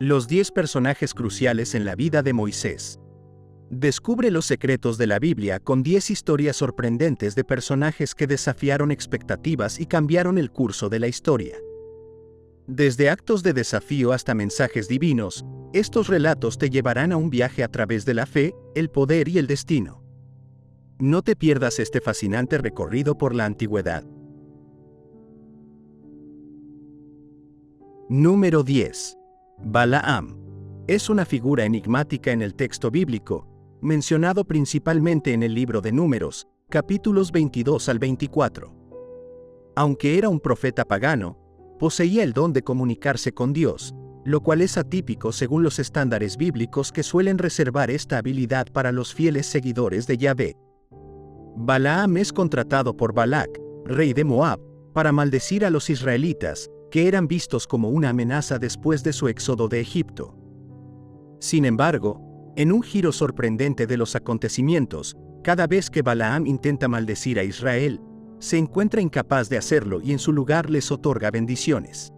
Los 10 personajes cruciales en la vida de Moisés. Descubre los secretos de la Biblia con 10 historias sorprendentes de personajes que desafiaron expectativas y cambiaron el curso de la historia. Desde actos de desafío hasta mensajes divinos, estos relatos te llevarán a un viaje a través de la fe, el poder y el destino. No te pierdas este fascinante recorrido por la antigüedad. Número 10. Balaam. Es una figura enigmática en el texto bíblico, mencionado principalmente en el libro de Números, capítulos 22 al 24. Aunque era un profeta pagano, poseía el don de comunicarse con Dios, lo cual es atípico según los estándares bíblicos que suelen reservar esta habilidad para los fieles seguidores de Yahvé. Balaam es contratado por Balac, rey de Moab, para maldecir a los israelitas, que eran vistos como una amenaza después de su éxodo de Egipto. Sin embargo, en un giro sorprendente de los acontecimientos, cada vez que Balaam intenta maldecir a Israel, se encuentra incapaz de hacerlo y en su lugar les otorga bendiciones.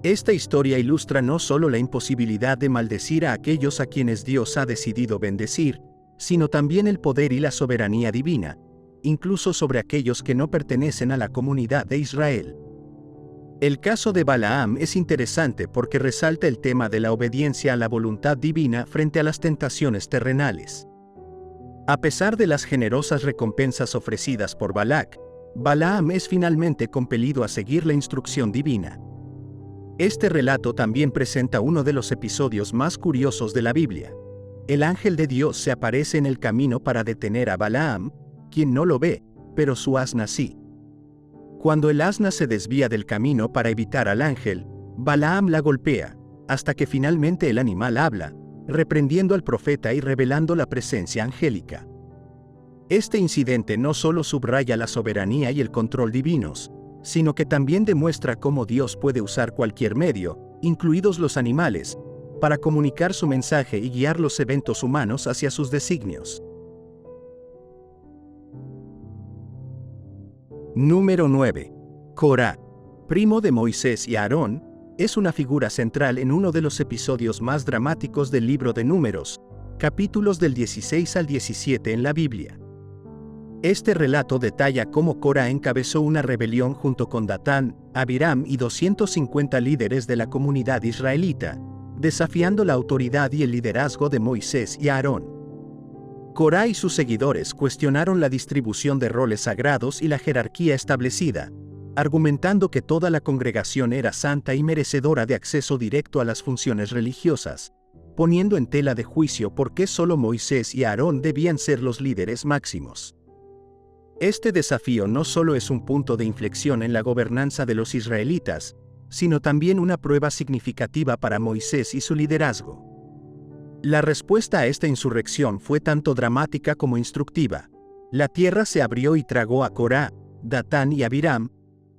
Esta historia ilustra no solo la imposibilidad de maldecir a aquellos a quienes Dios ha decidido bendecir, sino también el poder y la soberanía divina, incluso sobre aquellos que no pertenecen a la comunidad de Israel. El caso de Balaam es interesante porque resalta el tema de la obediencia a la voluntad divina frente a las tentaciones terrenales. A pesar de las generosas recompensas ofrecidas por Balac, Balaam es finalmente compelido a seguir la instrucción divina. Este relato también presenta uno de los episodios más curiosos de la Biblia. El ángel de Dios se aparece en el camino para detener a Balaam, quien no lo ve, pero su asna sí. Cuando el asna se desvía del camino para evitar al ángel, Balaam la golpea, hasta que finalmente el animal habla, reprendiendo al profeta y revelando la presencia angélica. Este incidente no solo subraya la soberanía y el control divinos, sino que también demuestra cómo Dios puede usar cualquier medio, incluidos los animales, para comunicar su mensaje y guiar los eventos humanos hacia sus designios. Número 9. Corá, primo de Moisés y Aarón, es una figura central en uno de los episodios más dramáticos del libro de Números, capítulos del 16 al 17 en la Biblia. Este relato detalla cómo Corá encabezó una rebelión junto con Datán, Abiram y 250 líderes de la comunidad israelita, desafiando la autoridad y el liderazgo de Moisés y Aarón. Corá y sus seguidores cuestionaron la distribución de roles sagrados y la jerarquía establecida, argumentando que toda la congregación era santa y merecedora de acceso directo a las funciones religiosas, poniendo en tela de juicio por qué solo Moisés y Aarón debían ser los líderes máximos. Este desafío no solo es un punto de inflexión en la gobernanza de los israelitas, sino también una prueba significativa para Moisés y su liderazgo. La respuesta a esta insurrección fue tanto dramática como instructiva. La tierra se abrió y tragó a Corá, Datán y Abiram,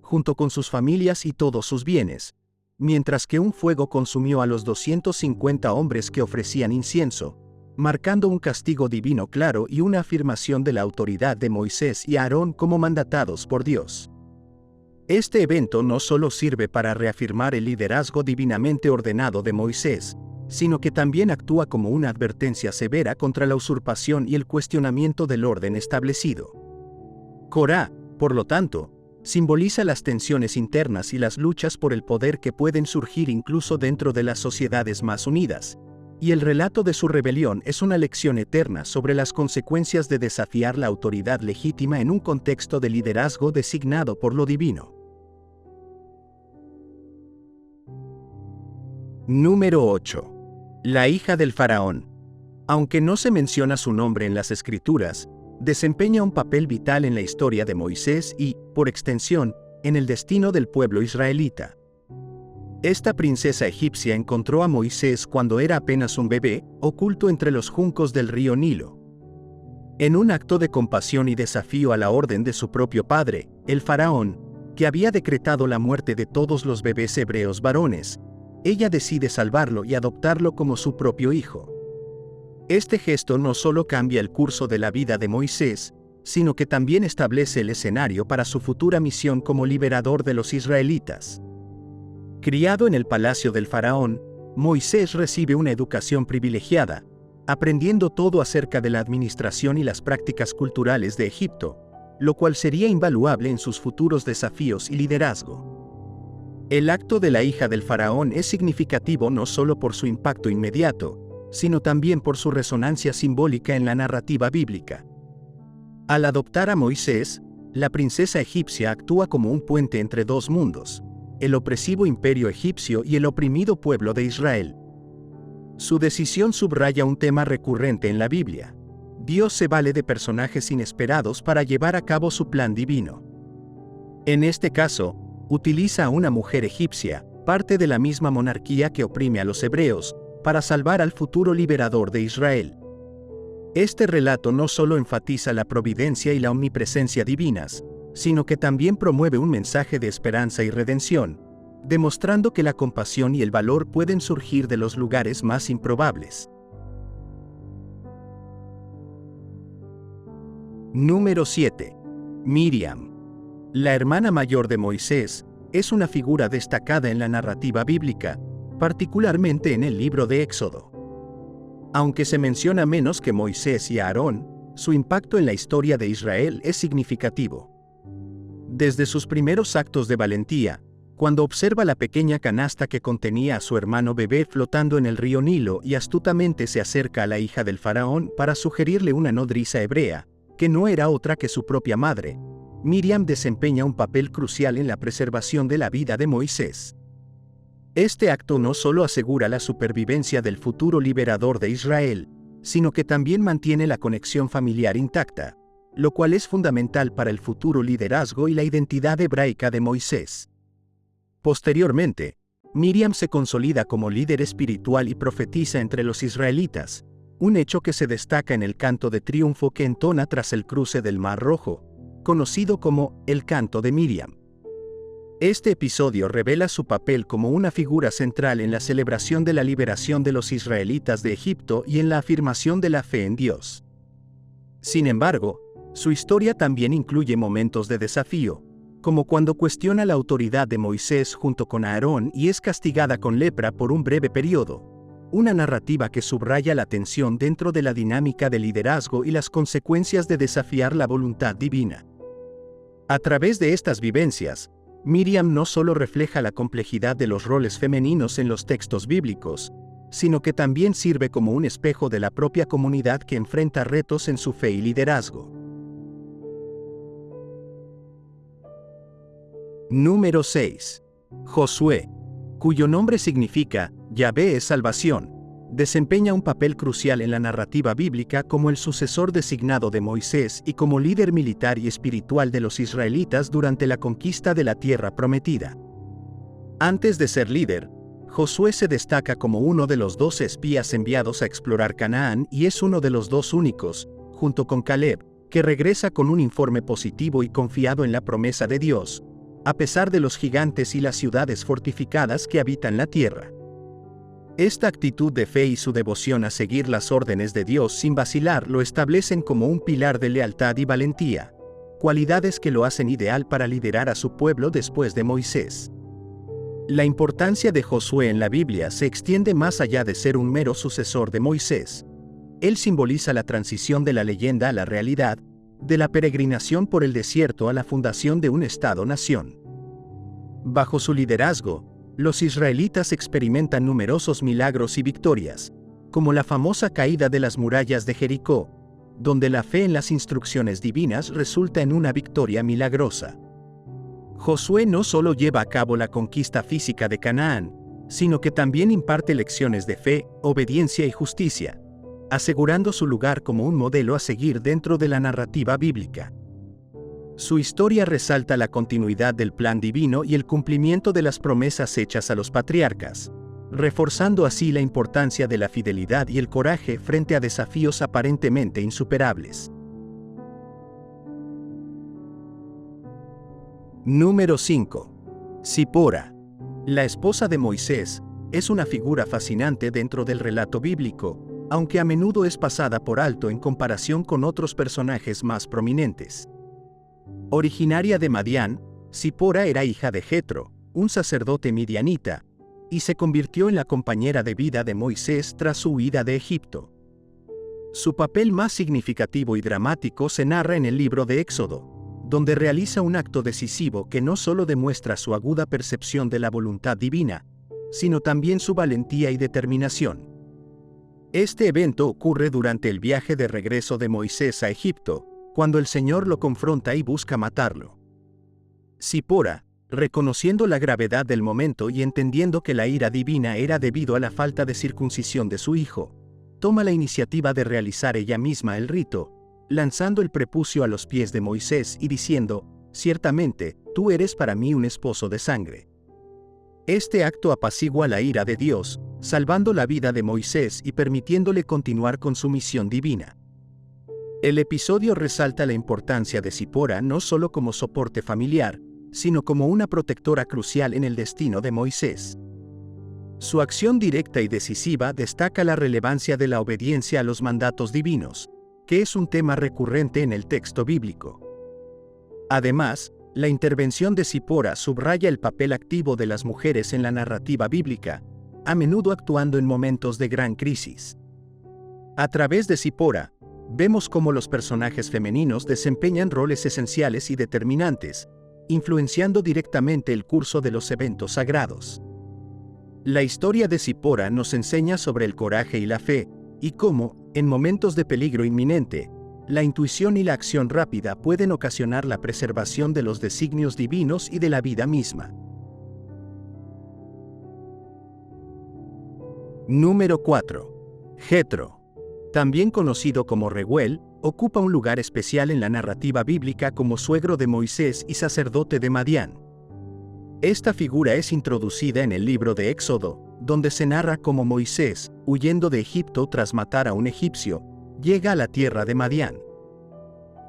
junto con sus familias y todos sus bienes, mientras que un fuego consumió a los 250 hombres que ofrecían incienso, marcando un castigo divino claro y una afirmación de la autoridad de Moisés y Aarón como mandatados por Dios. Este evento no solo sirve para reafirmar el liderazgo divinamente ordenado de Moisés, sino que también actúa como una advertencia severa contra la usurpación y el cuestionamiento del orden establecido. Corá, por lo tanto, simboliza las tensiones internas y las luchas por el poder que pueden surgir incluso dentro de las sociedades más unidas, y el relato de su rebelión es una lección eterna sobre las consecuencias de desafiar la autoridad legítima en un contexto de liderazgo designado por lo divino. Número 8. La hija del faraón. Aunque no se menciona su nombre en las Escrituras, desempeña un papel vital en la historia de Moisés y, por extensión, en el destino del pueblo israelita. Esta princesa egipcia encontró a Moisés cuando era apenas un bebé, oculto entre los juncos del río Nilo. En un acto de compasión y desafío a la orden de su propio padre, el faraón, que había decretado la muerte de todos los bebés hebreos varones, ella decide salvarlo y adoptarlo como su propio hijo. Este gesto no solo cambia el curso de la vida de Moisés, sino que también establece el escenario para su futura misión como liberador de los israelitas. Criado en el palacio del faraón, Moisés recibe una educación privilegiada, aprendiendo todo acerca de la administración y las prácticas culturales de Egipto, lo cual sería invaluable en sus futuros desafíos y liderazgo. El acto de la hija del faraón es significativo no solo por su impacto inmediato, sino también por su resonancia simbólica en la narrativa bíblica. Al adoptar a Moisés, la princesa egipcia actúa como un puente entre dos mundos, el opresivo imperio egipcio y el oprimido pueblo de Israel. Su decisión subraya un tema recurrente en la Biblia. Dios se vale de personajes inesperados para llevar a cabo su plan divino. En este caso, utiliza a una mujer egipcia, parte de la misma monarquía que oprime a los hebreos, para salvar al futuro liberador de Israel. Este relato no solo enfatiza la providencia y la omnipresencia divinas, sino que también promueve un mensaje de esperanza y redención, demostrando que la compasión y el valor pueden surgir de los lugares más improbables. Número 7. Miriam. La hermana mayor de Moisés, es una figura destacada en la narrativa bíblica, particularmente en el libro de Éxodo. Aunque se menciona menos que Moisés y Aarón, su impacto en la historia de Israel es significativo. Desde sus primeros actos de valentía, cuando observa la pequeña canasta que contenía a su hermano bebé flotando en el río Nilo y astutamente se acerca a la hija del faraón para sugerirle una nodriza hebrea, que no era otra que su propia madre, Miriam desempeña un papel crucial en la preservación de la vida de Moisés. Este acto no solo asegura la supervivencia del futuro liberador de Israel, sino que también mantiene la conexión familiar intacta, lo cual es fundamental para el futuro liderazgo y la identidad hebraica de Moisés. Posteriormente, Miriam se consolida como líder espiritual y profetiza entre los israelitas, un hecho que se destaca en el canto de triunfo que entona tras el cruce del Mar Rojo, conocido como el canto de Miriam. Este episodio revela su papel como una figura central en la celebración de la liberación de los israelitas de Egipto y en la afirmación de la fe en Dios. Sin embargo, su historia también incluye momentos de desafío, como cuando cuestiona la autoridad de Moisés junto con Aarón y es castigada con lepra por un breve periodo, una narrativa que subraya la tensión dentro de la dinámica de liderazgo y las consecuencias de desafiar la voluntad divina. A través de estas vivencias, Miriam no solo refleja la complejidad de los roles femeninos en los textos bíblicos, sino que también sirve como un espejo de la propia comunidad que enfrenta retos en su fe y liderazgo. Número 6. Josué, cuyo nombre significa Yahvé es salvación, desempeña un papel crucial en la narrativa bíblica como el sucesor designado de Moisés y como líder militar y espiritual de los israelitas durante la conquista de la tierra prometida. Antes de ser líder, Josué se destaca como uno de los 12 espías enviados a explorar Canaán y es uno de los dos únicos, junto con Caleb, que regresa con un informe positivo y confiado en la promesa de Dios, a pesar de los gigantes y las ciudades fortificadas que habitan la tierra. Esta actitud de fe y su devoción a seguir las órdenes de Dios sin vacilar lo establecen como un pilar de lealtad y valentía, cualidades que lo hacen ideal para liderar a su pueblo después de Moisés. La importancia de Josué en la Biblia se extiende más allá de ser un mero sucesor de Moisés. Él simboliza la transición de la leyenda a la realidad, de la peregrinación por el desierto a la fundación de un Estado-nación. Bajo su liderazgo, los israelitas experimentan numerosos milagros y victorias, como la famosa caída de las murallas de Jericó, donde la fe en las instrucciones divinas resulta en una victoria milagrosa. Josué no solo lleva a cabo la conquista física de Canaán, sino que también imparte lecciones de fe, obediencia y justicia, asegurando su lugar como un modelo a seguir dentro de la narrativa bíblica. Su historia resalta la continuidad del plan divino y el cumplimiento de las promesas hechas a los patriarcas, reforzando así la importancia de la fidelidad y el coraje frente a desafíos aparentemente insuperables. Número 5. Zipora. La esposa de Moisés es una figura fascinante dentro del relato bíblico, aunque a menudo es pasada por alto en comparación con otros personajes más prominentes. Originaria de Madián, Zipora era hija de Jetro, un sacerdote midianita, y se convirtió en la compañera de vida de Moisés tras su huida de Egipto. Su papel más significativo y dramático se narra en el libro de Éxodo, donde realiza un acto decisivo que no solo demuestra su aguda percepción de la voluntad divina, sino también su valentía y determinación. Este evento ocurre durante el viaje de regreso de Moisés a Egipto, cuando el Señor lo confronta y busca matarlo. Zipora, reconociendo la gravedad del momento y entendiendo que la ira divina era debido a la falta de circuncisión de su hijo, toma la iniciativa de realizar ella misma el rito, lanzando el prepucio a los pies de Moisés y diciendo: «Ciertamente, tú eres para mí un esposo de sangre». Este acto apacigua la ira de Dios, salvando la vida de Moisés y permitiéndole continuar con su misión divina. El episodio resalta la importancia de Zipora no solo como soporte familiar, sino como una protectora crucial en el destino de Moisés. Su acción directa y decisiva destaca la relevancia de la obediencia a los mandatos divinos, que es un tema recurrente en el texto bíblico. Además, la intervención de Zipora subraya el papel activo de las mujeres en la narrativa bíblica, a menudo actuando en momentos de gran crisis. A través de Zipora, vemos cómo los personajes femeninos desempeñan roles esenciales y determinantes, influenciando directamente el curso de los eventos sagrados. La historia de Zipora nos enseña sobre el coraje y la fe, y cómo, en momentos de peligro inminente, la intuición y la acción rápida pueden ocasionar la preservación de los designios divinos y de la vida misma. Número 4. Jetro, también conocido como Reuel, ocupa un lugar especial en la narrativa bíblica como suegro de Moisés y sacerdote de Madián. Esta figura es introducida en el libro de Éxodo, donde se narra cómo Moisés, huyendo de Egipto tras matar a un egipcio, llega a la tierra de Madián.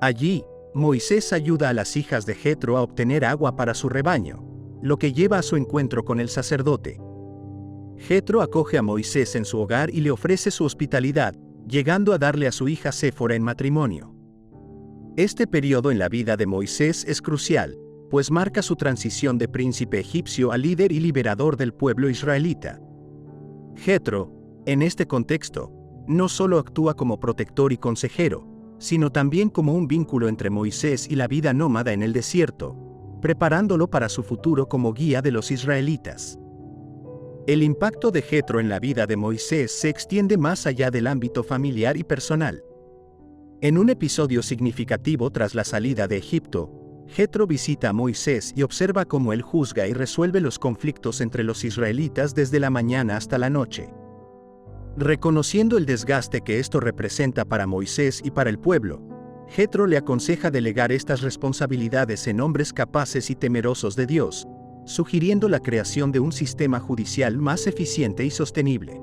Allí, Moisés ayuda a las hijas de Jetro a obtener agua para su rebaño, lo que lleva a su encuentro con el sacerdote. Jetro acoge a Moisés en su hogar y le ofrece su hospitalidad, llegando a darle a su hija Séfora en matrimonio. Este periodo en la vida de Moisés es crucial, pues marca su transición de príncipe egipcio a líder y liberador del pueblo israelita. Jetro, en este contexto, no solo actúa como protector y consejero, sino también como un vínculo entre Moisés y la vida nómada en el desierto, preparándolo para su futuro como guía de los israelitas. El impacto de Jetro en la vida de Moisés se extiende más allá del ámbito familiar y personal. En un episodio significativo tras la salida de Egipto, Jetro visita a Moisés y observa cómo él juzga y resuelve los conflictos entre los israelitas desde la mañana hasta la noche. Reconociendo el desgaste que esto representa para Moisés y para el pueblo, Jetro le aconseja delegar estas responsabilidades en hombres capaces y temerosos de Dios, sugiriendo la creación de un sistema judicial más eficiente y sostenible.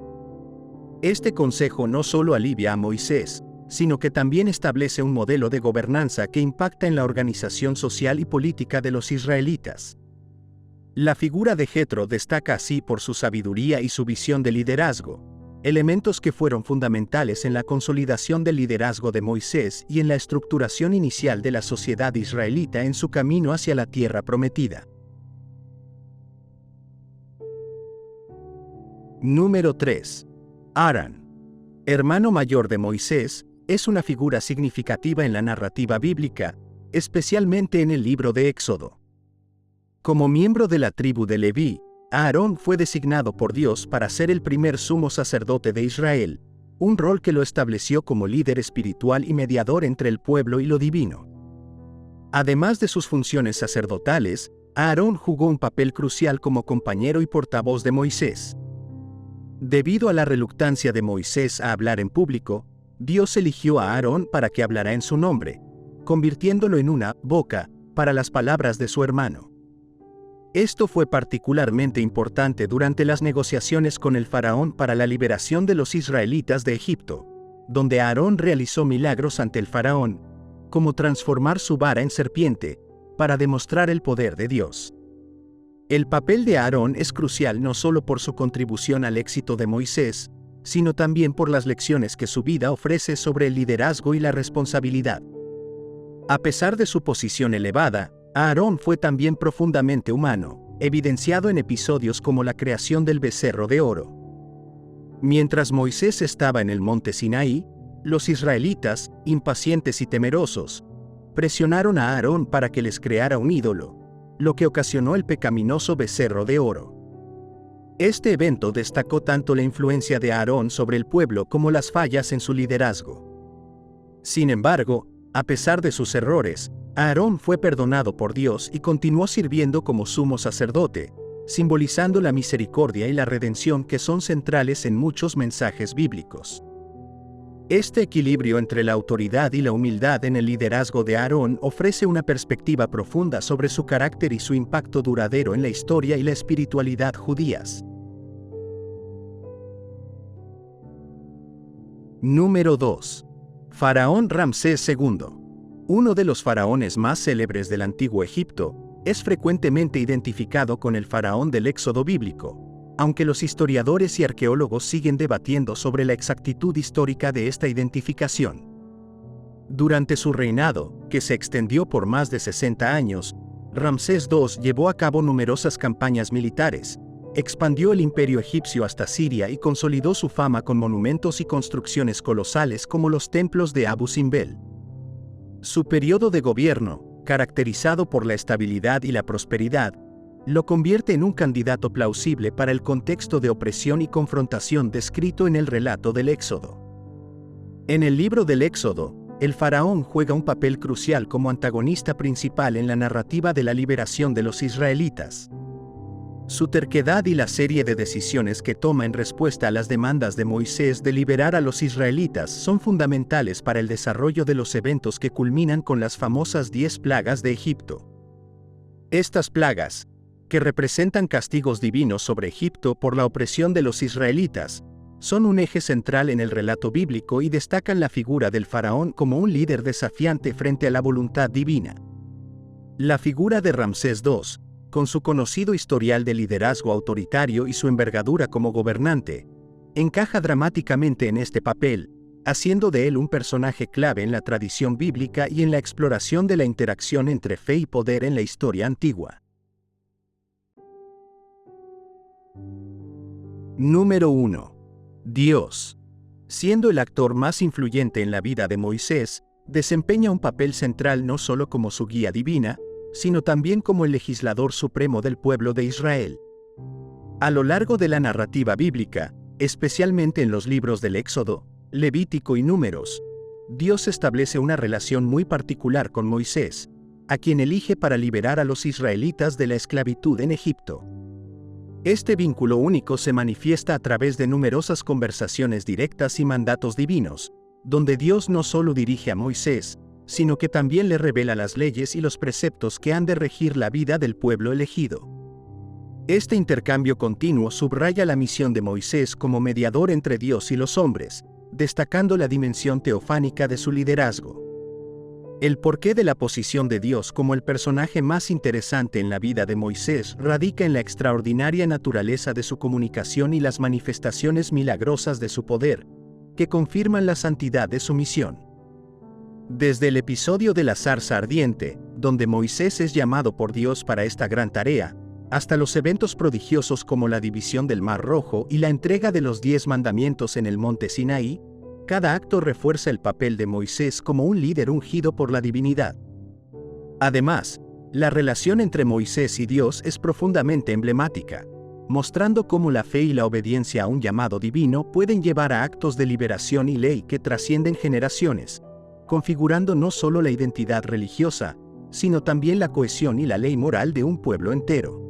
Este consejo no solo alivia a Moisés, sino que también establece un modelo de gobernanza que impacta en la organización social y política de los israelitas. La figura de Jetro destaca así por su sabiduría y su visión de liderazgo, elementos que fueron fundamentales en la consolidación del liderazgo de Moisés y en la estructuración inicial de la sociedad israelita en su camino hacia la tierra prometida. Número 3. Aarón, hermano mayor de Moisés, es una figura significativa en la narrativa bíblica, especialmente en el libro de Éxodo. Como miembro de la tribu de Leví, Aarón fue designado por Dios para ser el primer sumo sacerdote de Israel, un rol que lo estableció como líder espiritual y mediador entre el pueblo y lo divino. Además de sus funciones sacerdotales, Aarón jugó un papel crucial como compañero y portavoz de Moisés. Debido a la reluctancia de Moisés a hablar en público, Dios eligió a Aarón para que hablara en su nombre, convirtiéndolo en una boca para las palabras de su hermano. Esto fue particularmente importante durante las negociaciones con el faraón para la liberación de los israelitas de Egipto, donde Aarón realizó milagros ante el faraón, como transformar su vara en serpiente, para demostrar el poder de Dios. El papel de Aarón es crucial no solo por su contribución al éxito de Moisés, sino también por las lecciones que su vida ofrece sobre el liderazgo y la responsabilidad. A pesar de su posición elevada, Aarón fue también profundamente humano, evidenciado en episodios como la creación del becerro de oro. Mientras Moisés estaba en el monte Sinaí, los israelitas, impacientes y temerosos, presionaron a Aarón para que les creara un ídolo, lo que ocasionó el pecaminoso becerro de oro. Este evento destacó tanto la influencia de Aarón sobre el pueblo como las fallas en su liderazgo. Sin embargo, a pesar de sus errores, Aarón fue perdonado por Dios y continuó sirviendo como sumo sacerdote, simbolizando la misericordia y la redención que son centrales en muchos mensajes bíblicos. Este equilibrio entre la autoridad y la humildad en el liderazgo de Aarón ofrece una perspectiva profunda sobre su carácter y su impacto duradero en la historia y la espiritualidad judías. Número 2. Faraón Ramsés II. Uno de los faraones más célebres del antiguo Egipto, es frecuentemente identificado con el faraón del Éxodo bíblico, aunque los historiadores y arqueólogos siguen debatiendo sobre la exactitud histórica de esta identificación. Durante su reinado, que se extendió por más de 60 años, Ramsés II llevó a cabo numerosas campañas militares, expandió el imperio egipcio hasta Siria y consolidó su fama con monumentos y construcciones colosales como los templos de Abu Simbel. Su periodo de gobierno, caracterizado por la estabilidad y la prosperidad, lo convierte en un candidato plausible para el contexto de opresión y confrontación descrito en el relato del Éxodo. En el libro del Éxodo, el faraón juega un papel crucial como antagonista principal en la narrativa de la liberación de los israelitas. Su terquedad y la serie de decisiones que toma en respuesta a las demandas de Moisés de liberar a los israelitas son fundamentales para el desarrollo de los eventos que culminan con las famosas 10 plagas de Egipto. Estas plagas, que representan castigos divinos sobre Egipto por la opresión de los israelitas, son un eje central en el relato bíblico y destacan la figura del faraón como un líder desafiante frente a la voluntad divina. La figura de Ramsés II, con su conocido historial de liderazgo autoritario y su envergadura como gobernante, encaja dramáticamente en este papel, haciendo de él un personaje clave en la tradición bíblica y en la exploración de la interacción entre fe y poder en la historia antigua. Número 1. Dios. Siendo el actor más influyente en la vida de Moisés, desempeña un papel central no solo como su guía divina, sino también como el legislador supremo del pueblo de Israel. A lo largo de la narrativa bíblica, especialmente en los libros del Éxodo, Levítico y Números, Dios establece una relación muy particular con Moisés, a quien elige para liberar a los israelitas de la esclavitud en Egipto. Este vínculo único se manifiesta a través de numerosas conversaciones directas y mandatos divinos, donde Dios no solo dirige a Moisés, sino que también le revela las leyes y los preceptos que han de regir la vida del pueblo elegido. Este intercambio continuo subraya la misión de Moisés como mediador entre Dios y los hombres, destacando la dimensión teofánica de su liderazgo. El porqué de la posición de Dios como el personaje más interesante en la vida de Moisés radica en la extraordinaria naturaleza de su comunicación y las manifestaciones milagrosas de su poder, que confirman la santidad de su misión. Desde el episodio de la zarza ardiente, donde Moisés es llamado por Dios para esta gran tarea, hasta los eventos prodigiosos como la división del Mar Rojo y la entrega de los 10 mandamientos en el monte Sinaí, cada acto refuerza el papel de Moisés como un líder ungido por la divinidad. Además, la relación entre Moisés y Dios es profundamente emblemática, mostrando cómo la fe y la obediencia a un llamado divino pueden llevar a actos de liberación y ley que trascienden generaciones, configurando no solo la identidad religiosa, sino también la cohesión y la ley moral de un pueblo entero.